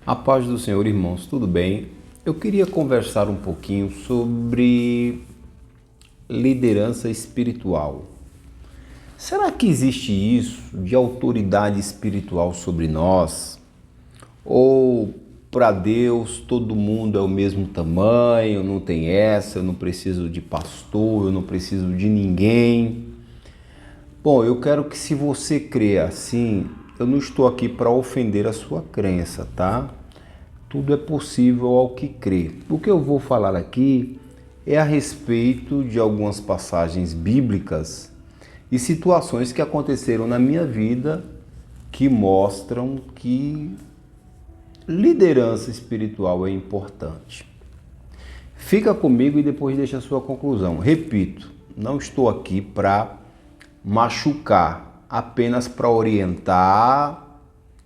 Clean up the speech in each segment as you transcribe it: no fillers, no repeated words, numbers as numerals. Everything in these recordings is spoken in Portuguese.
A paz do Senhor, irmãos, tudo bem? Eu queria conversar um pouquinho sobre liderança espiritual. Será que existe isso de autoridade espiritual sobre nós? Ou para Deus todo mundo é o mesmo tamanho, não tem essa, eu não preciso de pastor, eu não preciso de ninguém? Bom, eu quero que se você crê assim, eu não estou aqui para ofender a sua crença, tá? Tudo é possível ao que crê. O que eu vou falar aqui é a respeito de algumas passagens bíblicas e situações que aconteceram na minha vida que mostram que liderança espiritual é importante. Fica comigo e depois deixa a sua conclusão. Repito, não estou aqui para machucar, apenas para orientar.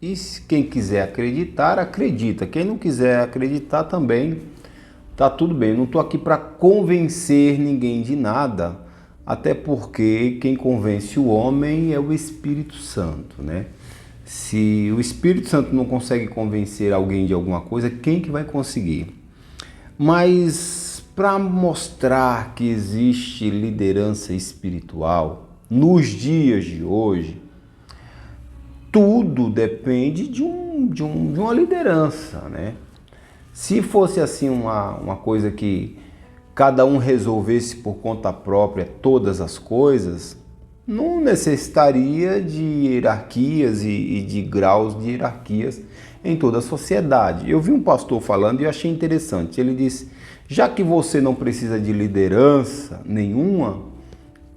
E quem quiser acreditar, acredita. Quem não quiser acreditar também, tá tudo bem. Eu não estou aqui para convencer ninguém de nada, até porque quem convence o homem é o Espírito Santo, né? Se o Espírito Santo não consegue convencer alguém de alguma coisa, quem que vai conseguir? Mas para mostrar que existe liderança espiritual nos dias de hoje, tudo depende de uma liderança, né? Se fosse assim uma coisa que cada um resolvesse por conta própria todas as coisas, não necessitaria de hierarquias e de graus de hierarquias em toda a sociedade. Eu vi um pastor falando e eu achei interessante. Ele disse, já que você não precisa de liderança nenhuma,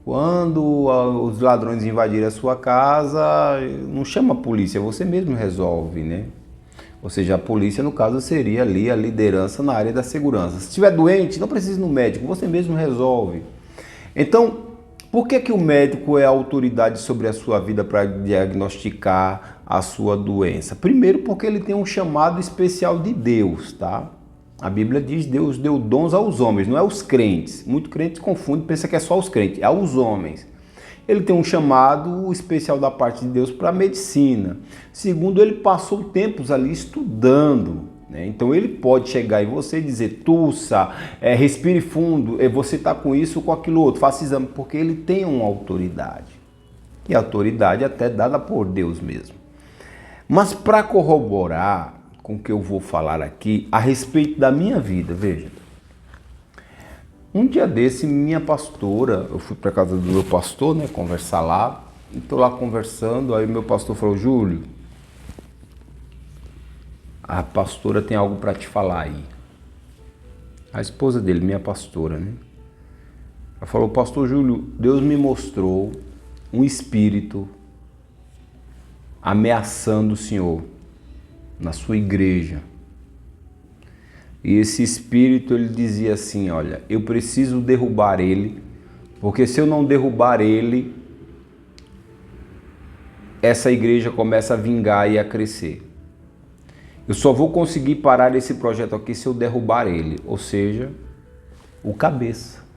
quando os ladrões invadirem a sua casa, não chama a polícia, você mesmo resolve, né? Ou seja, a polícia, no caso, seria ali a liderança na área da segurança. Se estiver doente, não precisa ir no médico, você mesmo resolve. Então, por que o médico é a autoridade sobre a sua vida para diagnosticar a sua doença? Primeiro, porque ele tem um chamado especial de Deus, tá? A Bíblia diz que Deus deu dons aos homens, não é aos crentes. Muito crente confunde, pensa que é só aos crentes, é aos homens. Ele tem um chamado especial da parte de Deus para a medicina. Segundo, ele passou tempos ali estudando, né? Então ele pode chegar em você e dizer, tussa, respire fundo, você está com isso ou com aquilo outro, faça exame, porque ele tem uma autoridade. E a autoridade é até dada por Deus mesmo. Mas para corroborar com o que eu vou falar aqui a respeito da minha vida, veja. Um dia desse, minha pastora, eu fui para casa do meu pastor, né, conversar lá, estou lá conversando, aí meu pastor falou, Júlio, a pastora tem algo para te falar aí. A esposa dele, minha pastora, né? Ela falou, pastor Júlio, Deus me mostrou um espírito ameaçando o senhor na sua igreja. E esse espírito, ele dizia assim, olha, eu preciso derrubar ele, porque se eu não derrubar ele, essa igreja começa a vingar e a crescer. Eu só vou conseguir parar esse projeto aqui se eu derrubar ele, ou seja, o cabeça.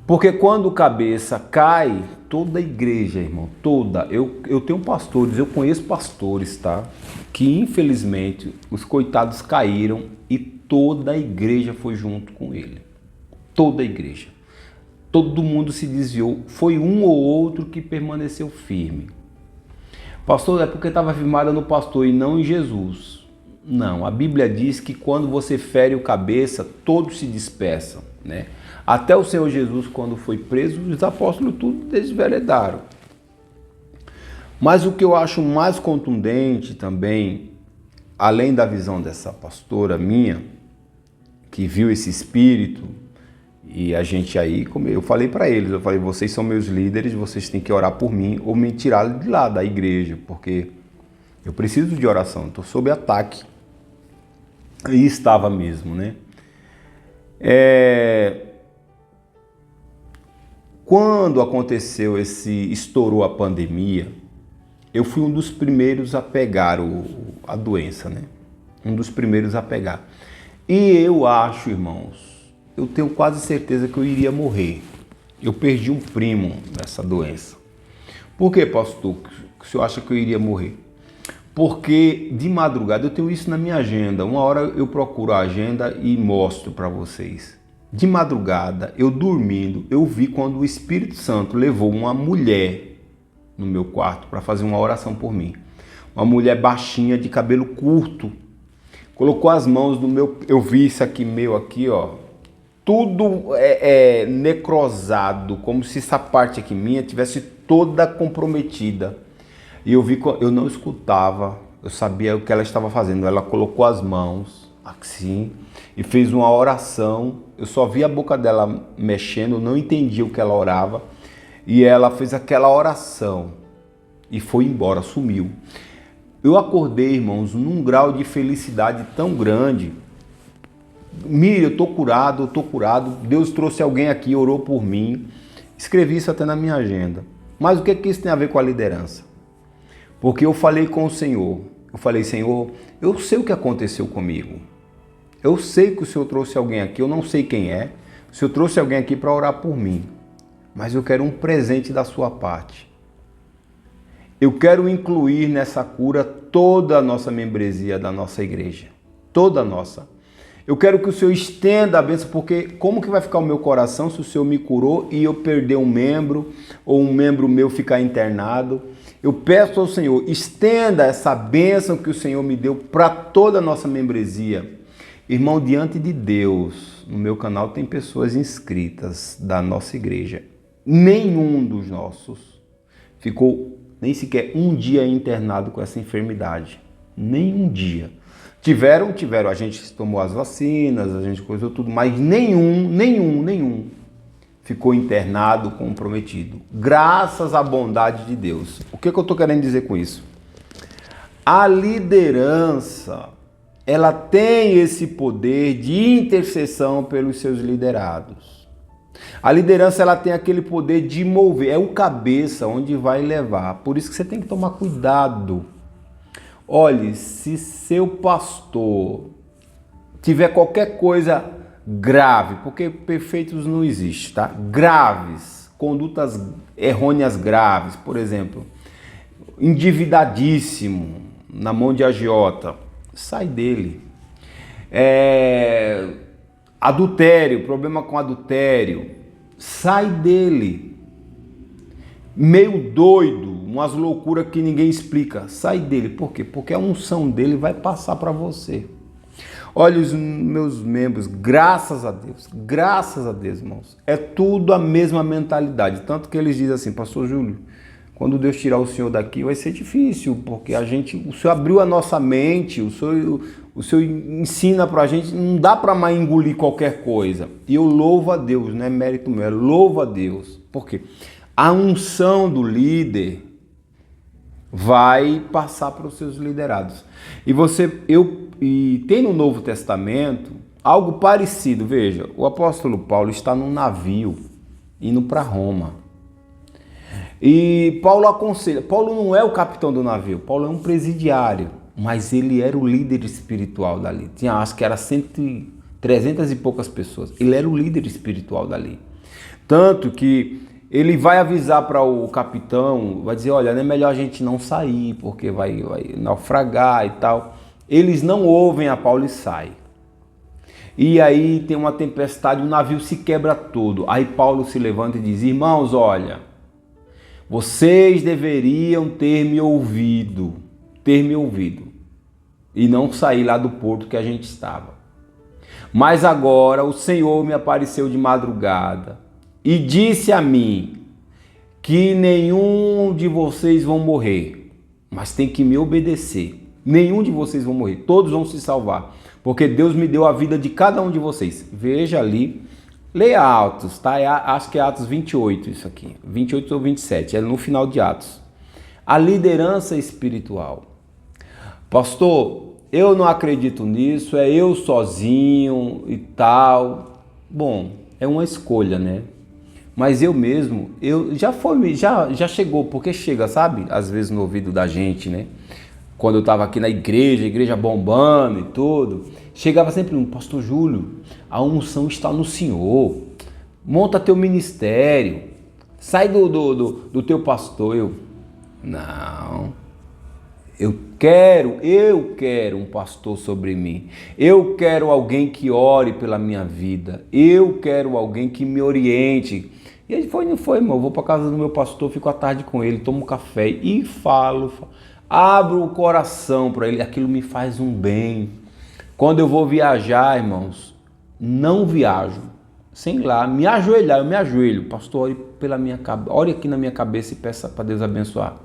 Porque quando o cabeça cai, toda a igreja, irmão, toda, eu tenho pastores, eu conheço pastores, tá? Que infelizmente os coitados caíram e toda a igreja foi junto com ele. Toda a igreja. Todo mundo se desviou, foi um ou outro que permaneceu firme. Pastor, é porque estava firmada no pastor e não em Jesus. Não, a Bíblia diz que quando você fere o cabeça, todos se dispersam, né? Até o Senhor Jesus, quando foi preso, os apóstolos tudo desveredaram. Mas o que eu acho mais contundente também, além da visão dessa pastora minha, que viu esse espírito, e a gente aí, como eu falei para eles, eu falei, vocês são meus líderes, vocês têm que orar por mim ou me tirar de lá da igreja, porque eu preciso de oração, estou sob ataque. E estava mesmo, né? Quando aconteceu estourou a pandemia, eu fui um dos primeiros a pegar a doença, né? Um dos primeiros a pegar. E eu acho, irmãos, eu tenho quase certeza que eu iria morrer. Eu perdi um primo nessa doença. Por que, pastor, que o senhor acha que eu iria morrer? Porque de madrugada eu tenho isso na minha agenda. Uma hora eu procuro a agenda e mostro para vocês. De madrugada, eu dormindo, eu vi quando o Espírito Santo levou uma mulher no meu quarto para fazer uma oração por mim. Uma mulher baixinha, de cabelo curto. Colocou as mãos no meu... Eu vi isso aqui, meu aqui, ó. Tudo necrosado, como se essa parte aqui minha tivesse toda comprometida. E eu não escutava, eu sabia o que ela estava fazendo. Ela colocou as mãos assim e fez uma oração. Eu só vi a boca dela mexendo, eu não entendia o que ela orava. E ela fez aquela oração e foi embora, sumiu. Eu acordei, irmãos, num grau de felicidade tão grande. Mira, eu tô curado, Deus trouxe alguém aqui, orou por mim. Escrevi isso até na minha agenda. Mas o que isso tem a ver com a liderança? Porque eu falei com o Senhor. Eu falei, Senhor, eu sei o que aconteceu comigo. Eu sei que o Senhor trouxe alguém aqui, eu não sei quem é. O Senhor trouxe alguém aqui para orar por mim. Mas eu quero um presente da sua parte. Eu quero incluir nessa cura toda a nossa membresia da nossa igreja. Toda a nossa. Eu quero que o Senhor estenda a bênção, porque como que vai ficar o meu coração se o Senhor me curou e eu perder um membro, ou um membro meu ficar internado? Eu peço ao Senhor, estenda essa bênção que o Senhor me deu para toda a nossa membresia. Irmão, diante de Deus, no meu canal tem pessoas inscritas da nossa igreja. Nenhum dos nossos ficou nem sequer um dia internado com essa enfermidade. Nem um dia. Tiveram, a gente tomou as vacinas, a gente coisou tudo, mas nenhum ficou internado, comprometido. Graças à bondade de Deus. O que eu estou querendo dizer com isso? A liderança, ela tem esse poder de intercessão pelos seus liderados. A liderança, ela tem aquele poder de mover, é o cabeça onde vai levar. Por isso que você tem que tomar cuidado. Olhe, se seu pastor tiver qualquer coisa grave, porque perfeitos não existe, tá? Graves, condutas errôneas graves, por exemplo, endividadíssimo na mão de agiota, sai dele. Adultério, problema com adultério, sai dele. Meio doido, umas loucuras que ninguém explica, sai dele. Por quê? Porque a unção dele vai passar para você. Olha os meus membros, graças a Deus, irmãos, é tudo a mesma mentalidade. Tanto que eles dizem assim, pastor Júlio, quando Deus tirar o senhor daqui vai ser difícil, porque o senhor abriu a nossa mente, o senhor ensina pra gente, não dá para mais engolir qualquer coisa. E eu louvo a Deus, não é mérito meu, eu louvo a Deus. Por quê? A unção do líder vai passar para os seus liderados. E tem no Novo Testamento algo parecido. Veja, o apóstolo Paulo está num navio indo para Roma. E Paulo aconselha. Paulo não é o capitão do navio, Paulo é um presidiário, mas ele era o líder espiritual dali. Acho que era 300 e poucas pessoas. Ele era o líder espiritual dali. Tanto que ele vai avisar para o capitão, vai dizer, olha, não é melhor a gente não sair, porque vai naufragar e tal. Eles não ouvem a Paulo e saem. E aí tem uma tempestade, o navio se quebra todo. Aí Paulo se levanta e diz, irmãos, olha, vocês deveriam ter me ouvido, e não sair lá do porto que a gente estava. Mas agora o Senhor me apareceu de madrugada e disse a mim que nenhum de vocês vão morrer, mas tem que me obedecer. Nenhum de vocês vão morrer, todos vão se salvar, porque Deus me deu a vida de cada um de vocês. Veja ali, leia Atos, tá? Acho que é Atos 28 isso aqui, 28 ou 27, é no final de Atos. A liderança espiritual. Pastor, eu não acredito nisso, é eu sozinho e tal. Bom, é uma escolha, né? Mas eu mesmo, já chegou, porque chega, sabe? Às vezes no ouvido da gente, né? Quando eu estava aqui na igreja, a igreja bombando e tudo, chegava sempre um, pastor Júlio, a unção está no Senhor, monta teu ministério, sai do teu pastor. Eu quero um pastor sobre mim. Eu quero alguém que ore pela minha vida. Eu quero alguém que me oriente. E ele não foi, irmão. Eu vou para casa do meu pastor, fico à tarde com ele, tomo um café e falo. Abro o coração para ele. Aquilo me faz um bem. Quando eu vou viajar, irmãos, não viajo sem lá me ajoelhar. Eu me ajoelho. Pastor, ore pela minha cabeça. Ore aqui na minha cabeça e peça para Deus abençoar.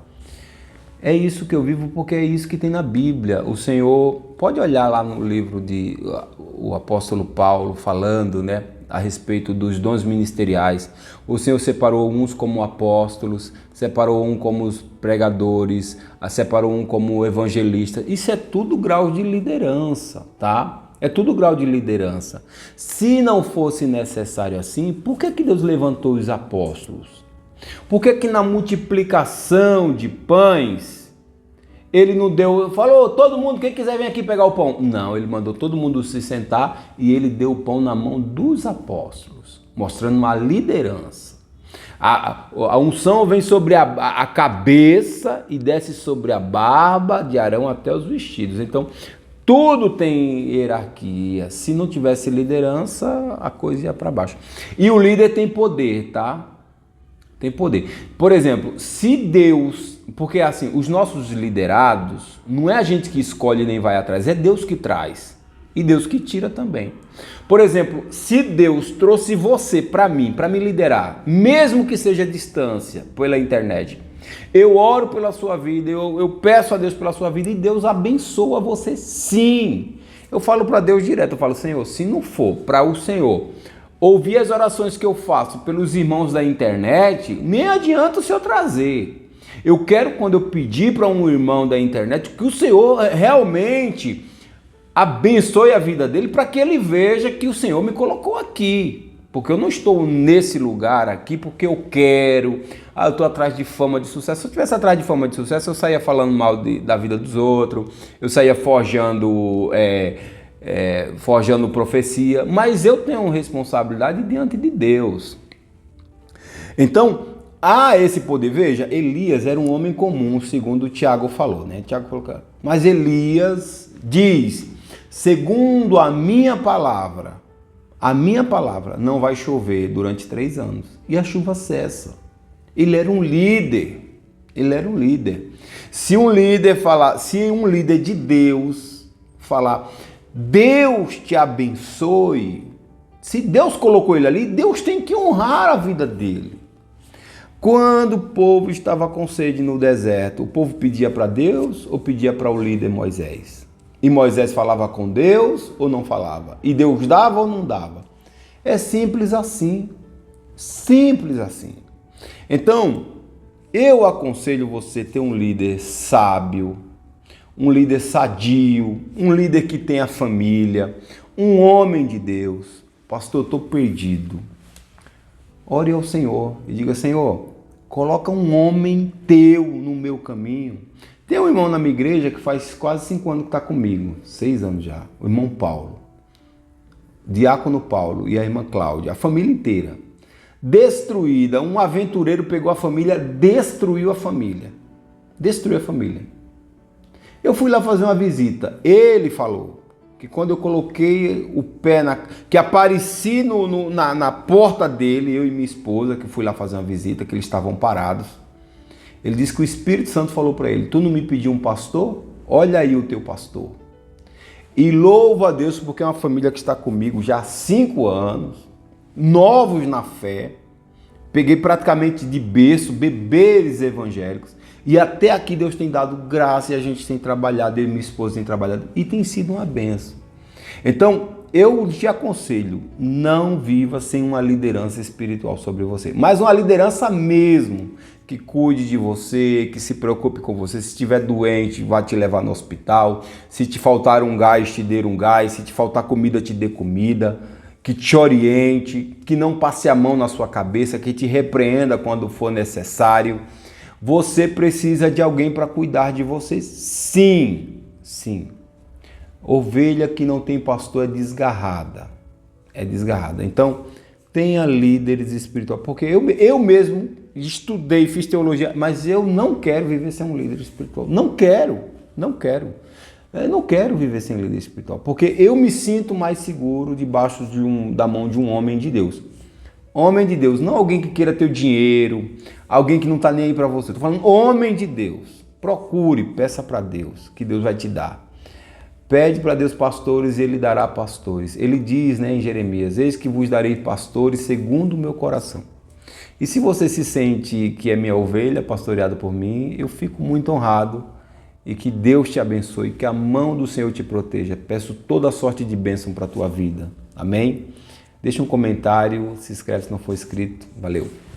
É isso que eu vivo, porque é isso que tem na Bíblia. O Senhor, pode olhar lá no livro de o apóstolo Paulo falando, né, a respeito dos dons ministeriais. O Senhor separou uns como apóstolos, separou um como os pregadores, separou um como evangelista. Isso é tudo grau de liderança, tá? É tudo grau de liderança. Se não fosse necessário assim, por que Deus levantou os apóstolos? Por que na multiplicação de pães, ele não deu, falou, todo mundo, quem quiser vem aqui pegar o pão. Não, ele mandou todo mundo se sentar e ele deu o pão na mão dos apóstolos, mostrando uma liderança. A unção vem sobre a cabeça e desce sobre a barba de Arão até os vestidos. Então, tudo tem hierarquia. Se não tivesse liderança, a coisa ia para baixo. E o líder tem poder, tá? Tem poder. Por exemplo, se Deus... Porque assim, os nossos liderados, não é a gente que escolhe nem vai atrás, é Deus que traz. E Deus que tira também. Por exemplo, se Deus trouxe você para mim, para me liderar, mesmo que seja à distância, pela internet, eu oro pela sua vida, eu peço a Deus pela sua vida e Deus abençoa você sim. Eu falo para Deus direto, eu falo, Senhor, se não for para o Senhor ouvir as orações que eu faço pelos irmãos da internet, nem adianta o Senhor trazer. Eu quero, quando eu pedir para um irmão da internet, que o Senhor realmente abençoe a vida dele para que ele veja que o Senhor me colocou aqui. Porque eu não estou nesse lugar aqui porque eu quero, eu estou atrás de fama de sucesso. Se eu estivesse atrás de fama de sucesso, eu saía falando mal da vida dos outros, eu saía forjando profecia, mas eu tenho uma responsabilidade diante de Deus. Então, há esse poder. Veja, Elias era um homem comum, segundo o Tiago falou, né? Tiago falou, mas Elias diz, segundo a minha palavra não vai chover durante 3 anos. E a chuva cessa. Ele era um líder. Se um líder de Deus falar, Deus te abençoe, se Deus colocou ele ali, Deus tem que honrar a vida dele. Quando o povo estava com sede no deserto, o povo pedia para Deus ou pedia para o líder Moisés? E Moisés falava com Deus ou não falava? E Deus dava ou não dava? É simples assim. Simples assim. Então, eu aconselho você ter um líder sábio, um líder sadio, um líder que tenha família, um homem de Deus. Pastor, eu estou perdido. Ore ao Senhor e diga, Senhor, coloca um homem teu no meu caminho. Tem um irmão na minha igreja que faz quase 5 anos que está comigo, 6 anos já, o irmão Paulo, diácono Paulo e a irmã Cláudia, a família inteira, destruída. Um aventureiro pegou a família, destruiu a família. Eu fui lá fazer uma visita, ele falou que quando eu coloquei o pé, que apareci na porta dele, eu e minha esposa, que fui lá fazer uma visita, que eles estavam parados, ele disse que o Espírito Santo falou para ele, tu não me pediu um pastor? Olha aí o teu pastor. E louvo a Deus porque é uma família que está comigo já há 5 anos, novos na fé, peguei praticamente de berço, bebês evangélicos, e até aqui Deus tem dado graça e a gente tem trabalhado, eu e minha esposa tem trabalhado, e tem sido uma benção. Então, eu te aconselho, não viva sem uma liderança espiritual sobre você, mas uma liderança mesmo, que cuide de você, que se preocupe com você. Se estiver doente, vá te levar no hospital. Se te faltar um gás, te dê um gás. Se te faltar comida, te dê comida. Que te oriente, que não passe a mão na sua cabeça, que te repreenda quando for necessário. Você precisa de alguém para cuidar de você? Sim, sim. Ovelha que não tem pastor é desgarrada. Então, tenha líderes espirituais. Porque eu mesmo estudei, fiz teologia, mas eu não quero viver sem um líder espiritual. Não quero. Não quero. Eu não quero viver sem líder espiritual, porque eu me sinto mais seguro debaixo da mão de um homem de Deus. Homem de Deus, não alguém que queira teu dinheiro, alguém que não está nem aí para você. Estou falando homem de Deus. Procure, peça para Deus, que Deus vai te dar. Pede para Deus pastores e Ele dará pastores. Ele diz, né, em Jeremias, eis que vos darei pastores segundo o meu coração. E se você se sente que é minha ovelha pastoreada por mim, eu fico muito honrado. E que Deus te abençoe, que a mão do Senhor te proteja. Peço toda sorte de bênção para a tua vida. Amém? Deixa um comentário, se inscreve se não for inscrito. Valeu!